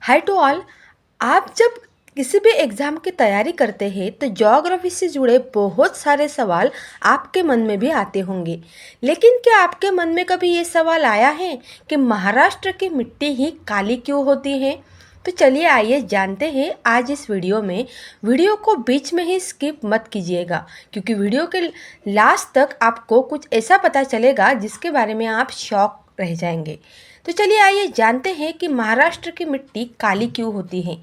Hi to all. आप जब किसी भी एग्ज़ाम की तैयारी करते हैं तो ज्योग्राफी से जुड़े बहुत सारे सवाल आपके मन में भी आते होंगे। लेकिन क्या आपके मन में कभी ये सवाल आया है कि महाराष्ट्र की मिट्टी ही काली क्यों होती है? तो चलिए आइए जानते हैं आज इस वीडियो में। वीडियो को बीच में ही स्किप मत कीजिएगा, क्योंकि वीडियो के लास्ट तक आपको कुछ ऐसा पता चलेगा जिसके बारे में आप शॉक रह जाएंगे। तो चलिए आइए जानते हैं कि महाराष्ट्र की मिट्टी काली क्यों होती है।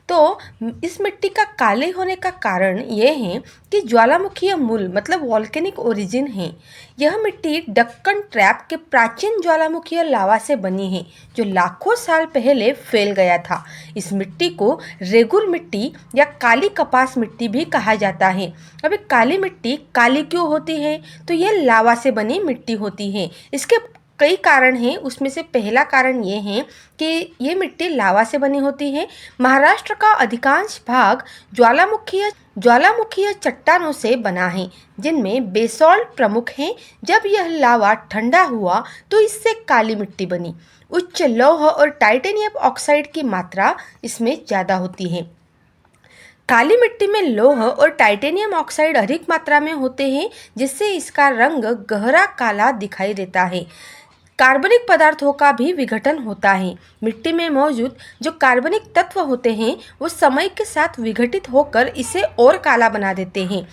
तो इस मिट्टी का काले होने का कारण ये है कि ज्वालामुखीय मूल मतलब वॉल्केनिक ओरिजिन है। यह मिट्टी डक्कन ट्रैप के प्राचीन ज्वालामुखीय लावा से बनी है, जो लाखों साल पहले फैल गया था। इस मिट्टी को रेगुर मिट्टी या काली कपास मिट्टी भी कहा जाता है। अब काली मिट्टी काली क्यों होती है? तो यह लावा से बनी मिट्टी होती है। इसके कई कारण हैं, उसमें से पहला कारण ये है कि ये मिट्टी लावा से बनी होती है। महाराष्ट्र का अधिकांश भाग ज्वालामुखीय चट्टानों से बना है, जिनमें बेसॉल्ट प्रमुख हैं। जब यह लावा ठंडा हुआ तो इससे काली मिट्टी बनी। उच्च लौह और टाइटेनियम ऑक्साइड की मात्रा इसमें ज़्यादा होती है। काली मिट्टी में लौह और टाइटेनियम ऑक्साइड अधिक मात्रा में होते हैं, जिससे इसका रंग गहरा काला दिखाई देता है। कार्बनिक पदार्थों का भी विघटन होता है। मिट्टी में मौजूद जो कार्बनिक तत्व होते हैं वो समय के साथ विघटित होकर इसे और काला बना देते हैं।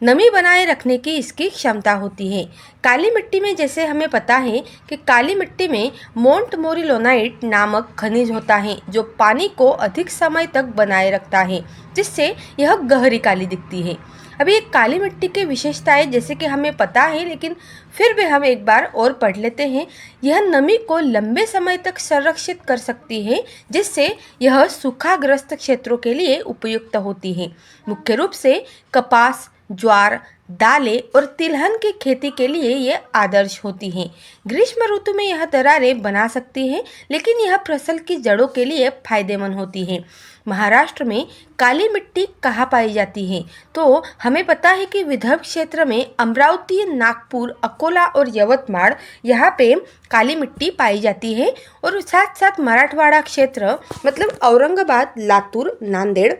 नमी बनाए रखने की इसकी क्षमता होती है। काली मिट्टी में जैसे हमें पता है कि काली मिट्टी में मोंटमोरिलोनाइट नामक खनिज होता है, जो पानी को अधिक समय तक बनाए रखता है, जिससे यह गहरी काली दिखती है। अभी एक काली मिट्टी की विशेषताएं जैसे कि हमें पता है, लेकिन फिर भी हम एक बार और पढ़ लेते हैं। यह नमी को लंबे समय तक संरक्षित कर सकती है, जिससे यह सूखाग्रस्त क्षेत्रों के लिए उपयुक्त होती है। मुख्य रूप से कपास, ज्वार, दालें और तिलहन की खेती के लिए ये आदर्श होती हैं। ग्रीष्म ऋतु में यह दरारें बना सकती हैं, लेकिन यह फसल की जड़ों के लिए फायदेमंद होती है। महाराष्ट्र में काली मिट्टी कहाँ पाई जाती है? तो हमें पता है कि विदर्भ क्षेत्र में अमरावती, नागपुर, अकोला और यवतमाड़ यहाँ पे काली मिट्टी पाई जाती है। और साथ साथ मराठवाड़ा क्षेत्र मतलब औरंगाबाद, लातूर, नांदेड़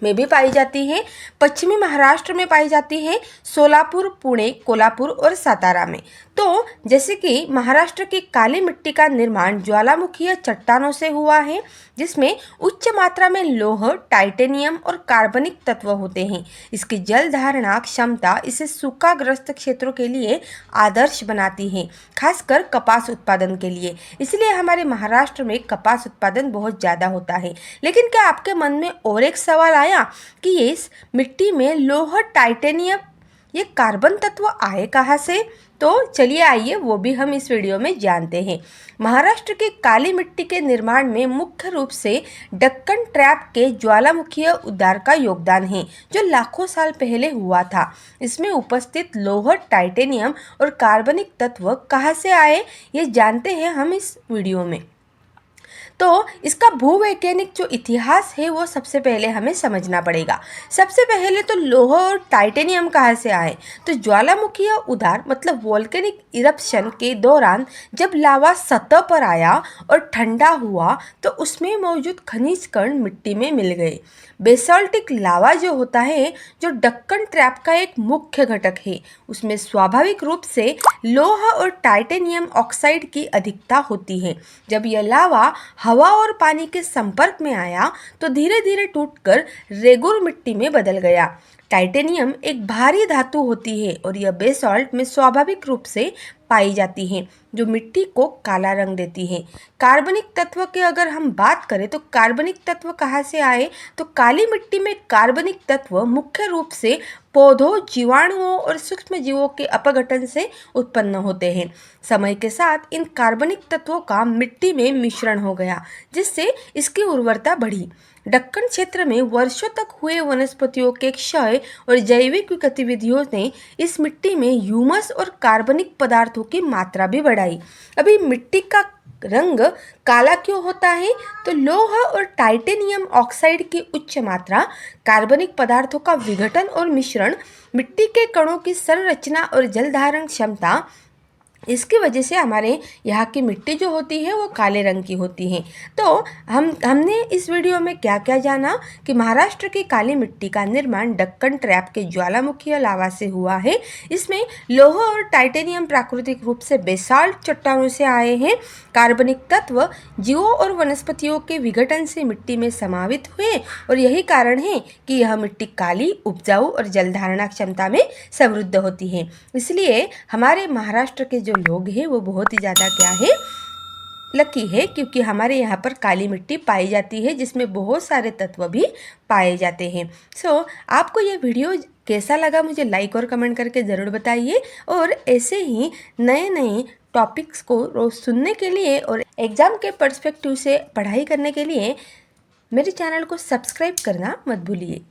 में भी पाई जाती है। पश्चिमी महाराष्ट्र में पाई जाती है, सोलापुर, पुणे, कोल्हापुर और सातारा में। तो जैसे कि महाराष्ट्र की काली मिट्टी का निर्माण ज्वालामुखीय चट्टानों से हुआ है, जिसमें उच्च मात्रा में लौह, टाइटेनियम और कार्बनिक तत्व होते हैं। इसकी जल धारणा क्षमता इसे सूखाग्रस्त क्षेत्रों के लिए आदर्श बनाती है, खासकर कपास उत्पादन के लिए। इसलिए हमारे महाराष्ट्र में कपास उत्पादन बहुत ज़्यादा होता है। लेकिन क्या आपके मन में और एक सवाल आया कि इस मिट्टी में लौह, टाइटेनियम, ये कार्बन तत्व आए कहाँ से? तो चलिए आइए वो भी हम इस वीडियो में जानते हैं। महाराष्ट्र की काली मिट्टी के निर्माण में मुख्य रूप से डक्कन ट्रैप के ज्वालामुखीय उद्गार का योगदान है, जो लाखों साल पहले हुआ था। इसमें उपस्थित लौह, टाइटेनियम और कार्बनिक तत्व कहाँ से आए, ये जानते हैं हम इस वीडियो में। तो इसका भूवैज्ञानिक जो इतिहास है वो सबसे पहले हमें समझना पड़ेगा। सबसे पहले तो लौह और टाइटेनियम कहाँ से आए? तो ज्वालामुखीय उद्गार मतलब वोल्केनिक इरप्शन के दौरान जब लावा सतह पर आया और ठंडा हुआ तो उसमें मौजूद खनिज कण मिट्टी में मिल गए। बेसाल्टिक लावा जो होता है, जो डक्कन ट्रैप का एक मुख्य घटक है, उसमें स्वाभाविक रूप से लौह और टाइटेनियम ऑक्साइड की अधिकता होती है। जब यह लावा हवा और पानी के संपर्क में आया तो धीरे धीरे टूटकर रेगुर मिट्टी में बदल गया। टाइटेनियम एक भारी धातु होती है और यह बेसाल्ट में स्वाभाविक रूप से पाई जाती है, जो मिट्टी को काला रंग देती है। कार्बनिक तत्व की अगर हम बात करें तो कार्बनिक तत्व कहाँ से आए? तो काली मिट्टी में कार्बनिक तत्व मुख्य रूप से पौधों, जीवाणुओं और सूक्ष्म जीवों के अपघटन से उत्पन्न होते हैं। समय के साथ इन कार्बनिक तत्वों का मिट्टी में मिश्रण हो गया, जिससे इसकी उर्वरता बढ़ी। दक्कन क्षेत्र में वर्षों तक हुए वनस्पतियों के क्षय और जैविक गतिविधियों ने इस मिट्टी में ह्यूमस और कार्बनिक पदार्थों की मात्रा भी बढ़ाई। अभी मिट्टी का रंग काला क्यों होता है? तो लौह और टाइटेनियम ऑक्साइड की उच्च मात्रा, कार्बनिक पदार्थों का विघटन और मिश्रण, मिट्टी के कणों की संरचना और जल धारण क्षमता इसकी वजह से हमारे यहाँ की मिट्टी जो होती है वो काले रंग की होती है। तो हमने इस वीडियो में क्या क्या जाना कि महाराष्ट्र की काली मिट्टी का निर्माण दक्कन ट्रैप के ज्वालामुखी लावा से हुआ है। इसमें लोहा और टाइटेनियम प्राकृतिक रूप से बेसाल्ट चट्टानों से आए हैं। कार्बनिक तत्व जीवों और वनस्पतियों के विघटन से मिट्टी में समावित हुए और यही कारण है कि यह मिट्टी काली, उपजाऊ और जलधारणा क्षमता में समृद्ध होती है। इसलिए हमारे महाराष्ट्र के जो लोग हैं वो बहुत ही ज़्यादा क्या है, लकी है, क्योंकि हमारे यहाँ पर काली मिट्टी पाई जाती है जिसमें बहुत सारे तत्व भी पाए जाते हैं। आपको ये वीडियो कैसा लगा मुझे लाइक और कमेंट करके ज़रूर बताइए, और ऐसे ही नए नए टॉपिक्स को रोज़ सुनने के लिए और एग्ज़ाम के पर्सपेक्टिव से पढ़ाई करने के लिए मेरे चैनल को सब्सक्राइब करना मत भूलिए।